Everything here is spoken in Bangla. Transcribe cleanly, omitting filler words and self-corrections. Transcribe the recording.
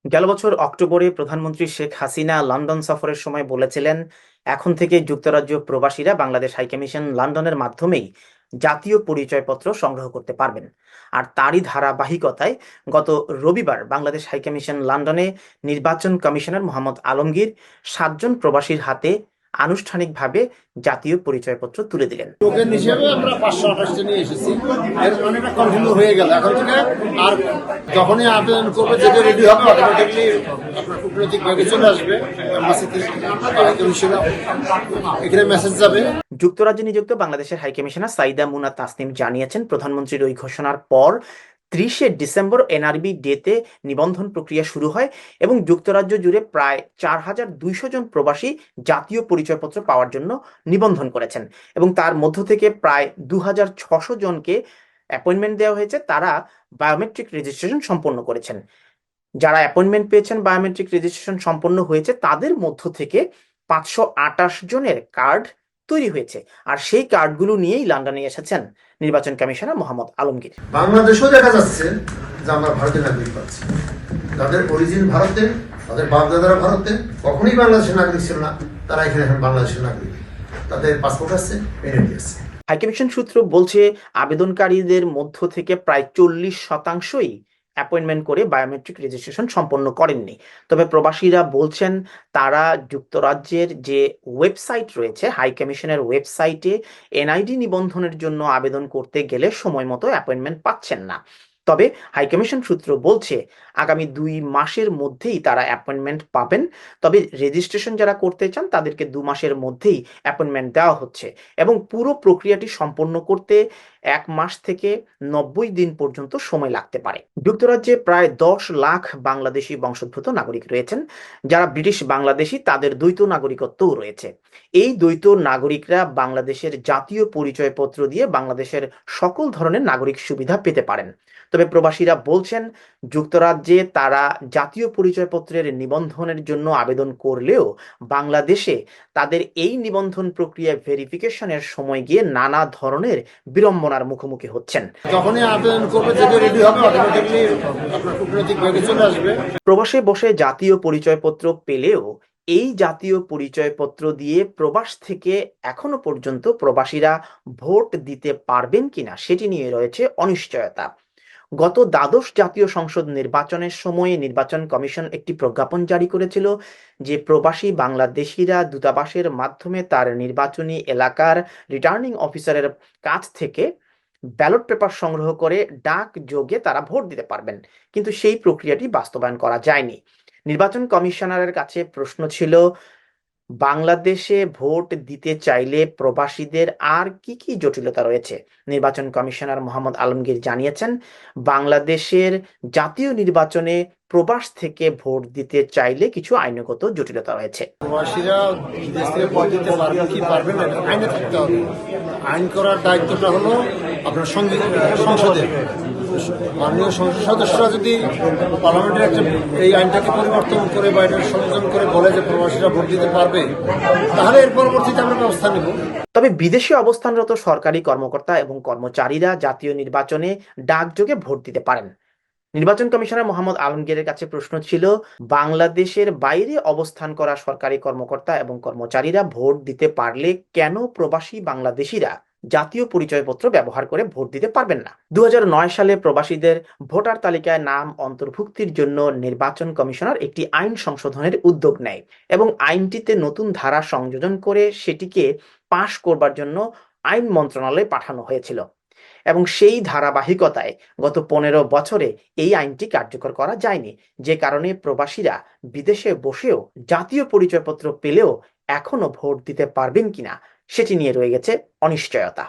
গেল বছর অক্টোবরে প্রধানমন্ত্রী শেখ হাসিনা লন্ডন সফরের সময় বলেছিলেন, এখন থেকে যুক্তরাজ্য প্রবাসীরা বাংলাদেশ হাইকমিশন লন্ডনের মাধ্যমেই জাতীয় পরিচয়পত্র সংগ্রহ করতে পারবেন। আর তারই ধারাবাহিকতায় গত রবিবার বাংলাদেশ হাইকমিশন লন্ডনে নির্বাচন কমিশনার মোহাম্মদ আলমগীর 7 জন প্রবাসীর হাতে আনুষ্ঠানিকভাবে জাতীয় পরিচয়পত্র তুলে দিলেন। টোকেন হিসেবে আমরা 528 নিয়ে এসেছি। এর মানে এটা কন্টিনিউ হয়ে গেল। এখন থেকে আর যখনই আবেদন করবে যেটা রেডি হবে অটোমেটিকলি আপনার কূটনৈতিক ব্যাগে চলে আসবে এম্বাসিতে, এখানে মেসেজ যাবে। যুক্তরাজ্যে নিযুক্ত বাংলাদেশের হাইকমিশনার সাইদা মুনা তাসনিম জানিয়েছেন, প্রধানমন্ত্রীর ওই ঘোষণার পর 30শে ডিসেম্বর এনআরবি ডেতে নিবন্ধন প্রক্রিয়া শুরু হয় এবং যুক্তরাজ্য জুড়ে প্রায় 4200 জন প্রবাসী জাতীয় পরিচয়পত্র পাওয়ার জন্য নিবন্ধন করেছেন এবং তার মধ্য থেকে প্রায় 2600 জনকে অ্যাপয়েন্টমেন্ট দেওয়া হয়েছে। তারা বায়োমেট্রিক রেজিস্ট্রেশন সম্পন্ন করেছেন। যারা অ্যাপয়েন্টমেন্ট পেয়েছেন, বায়োমেট্রিক রেজিস্ট্রেশন সম্পন্ন হয়েছে, তাদের মধ্য থেকে 528 জনের কার্ড তৈরি হয়েছে। আর সেই কার্ডগুলো নিয়েই লন্ডনে এসেছেন নির্বাচন কমিশনার মোহাম্মদ আলমগীর। বাংলাদেশেও দেখা যাচ্ছে যে আমরা ভারতের নাগরিক পাচ্ছি, তাদের অরিজিন ভারতে, তাদের বাপদাদারা ভারতে, কখনোই বাংলাদেশের নাগরিক ছিল না, তারা এখানে এখন বাংলাদেশের নাগরিক, তাদের পাসপোর্ট আছে, এনআইডি আছে। হাইকমিশন সূত্র বলছে, আবেদনকারীদের মধ্য থেকে প্রায় 40%ই অ্যাপয়েন্টমেন্ট করে বায়োমেট্রিক রেজিস্ট্রেশন সম্পন্ন করেননি। তবে প্রবাসীরা বলছেন, তারা যুক্তরাজ্যের যে ওয়েবসাইট রয়েছে, হাই কমিশনের ওয়েবসাইটে এনআইডি নিবন্ধনের জন্য আবেদন করতে গেলে সময় মতো অ্যাপয়েন্টমেন্ট পাচ্ছেন না। তবে হাইকমিশন সূত্র বলছে, আগামী 2 মাসের মধ্যেই তারা অ্যাপয়েন্টমেন্ট পাবেন। তবে রেজিস্ট্রেশন যারা করতে চান তাদেরকে 2 মাসের মধ্যেই অ্যাপয়েন্টমেন্ট দেওয়া হচ্ছে এবং পুরো প্রক্রিয়াটি সম্পন্ন করতে 1 মাস থেকে 90 দিন পর্যন্ত সময় লাগতে পারে। যুক্তরাজ্যে প্রায় 10 লাখ বাংলাদেশি বংশোদ্ভূত নাগরিক রয়েছেন, যারা ব্রিটিশ বাংলাদেশি, তাদের দ্বৈত নাগরিকত্বও রয়েছে। এই দ্বৈত নাগরিকরা বাংলাদেশের জাতীয় পরিচয়পত্র দিয়ে বাংলাদেশের সকল ধরনের নাগরিক সুবিধা পেতে পারেন। তবে প্রবাসীরা বলছেন, যুক্তরাজ্যে তারা জাতীয় পরিচয়পত্রের নিবন্ধনের জন্য আবেদন করলেও বাংলাদেশে তাদের এই নিবন্ধন প্রক্রিয়া ভেরিফিকেশনের সময় গিয়ে নানা ধরনের বিড়ম্বনার মুখোমুখি হচ্ছেন। যখনই আবেদন করবে যেটা রেডি হবে অটোমেটিকলি আপনার কূটনৈতিক ব্যাগে চলে আসবে। প্রবাসে বসে জাতীয় পরিচয়পত্র পেলেও এই জাতীয় পরিচয়পত্র দিয়ে প্রবাস থেকে এখনো পর্যন্ত প্রবাসীরা ভোট দিতে পারবেন কিনা সেটি নিয়ে রয়েছে অনিশ্চয়তা। গত দ্বাদশ জাতীয় সংসদ নির্বাচনের সময়ে নির্বাচন কমিশন একটি প্রজ্ঞাপন জারি করেছিল যে প্রবাসী বাংলাদেশিরা দূতাবাসের মাধ্যমে তার নির্বাচনী এলাকার রিটার্নিং অফিসারের কাছ থেকে ব্যালট পেপার সংগ্রহ করে ডাক যোগে তারা ভোট দিতে পারবেন, কিন্তু সেই প্রক্রিয়াটি বাস্তবায়ন করা যায়নি। নির্বাচন কমিশনারের কাছে প্রশ্ন ছিল, বাংলাদেশে ভোট দিতে চাইলে প্রবাসীদের আর কি কি জটিলতা রয়েছে। নির্বাচন কমিশনার মোহাম্মদ আলমগীর জানিয়েছেন, বাংলাদেশের জাতীয় নির্বাচনে প্রবাস থেকে ভোট দিতে চাইলে কিছু আইনগত জটিলতা রয়েছে। প্রবাসীরা দেশ থেকে ভোট দিতে পারবে কি পারবে না এটা আইনে থাকতে হবে। আইন করার দায়িত্বটা হলো আপনার সংসদের মাননীয় সংসদ সদস্যরা যদি পার্লামেন্টের একটা এই আইনটাকে পরিবর্তন করে বা এটা সংযোজন করে বলে যে প্রবাসীরা ভোট দিতে পারবে, তাহলে এর পরবর্তীতে আমরা ব্যবস্থা নেব। তবে বিদেশে অবস্থানরত সরকারি কর্মকর্তা এবং কর্মচারীরা জাতীয় নির্বাচনে ডাকযোগে ভোট দিতে পারেন। নির্বাচন কমিশনার মোহাম্মদ আলমগীরের কাছে প্রশ্ন ছিল, বাংলাদেশের বাইরে অবস্থান করা সরকারি কর্মকর্তা এবং কর্মচারীরা ভোট দিতে পারলে কেন প্রবাসী বাংলাদেশিরা জাতীয় পরিচয়পত্র ব্যবহার করে ভোট দিতে পারবেন না। 2009 সালে প্রবাসীদের ভোটার তালিকায় নাম অন্তর্ভুক্তির জন্য নির্বাচন কমিশনার একটি আইন সংশোধনের উদ্যোগ নেয় এবং আইনটিতে নতুন ধারা সংযোজন করে সেটিকে পাশ করবার জন্য আইন মন্ত্রণালয়ে পাঠানো হয়েছিল এবং সেই ধারাবাহিকতায় গত 15 বছরে এই আইনটি কার্যকর করা যায়নি, যে কারণে প্রবাসীরা বিদেশে বসেও জাতীয় পরিচয়পত্র পেলেও এখনো ভোট দিতে পারবেন কিনা সেটি নিয়ে রয়ে গেছে অনিশ্চয়তা।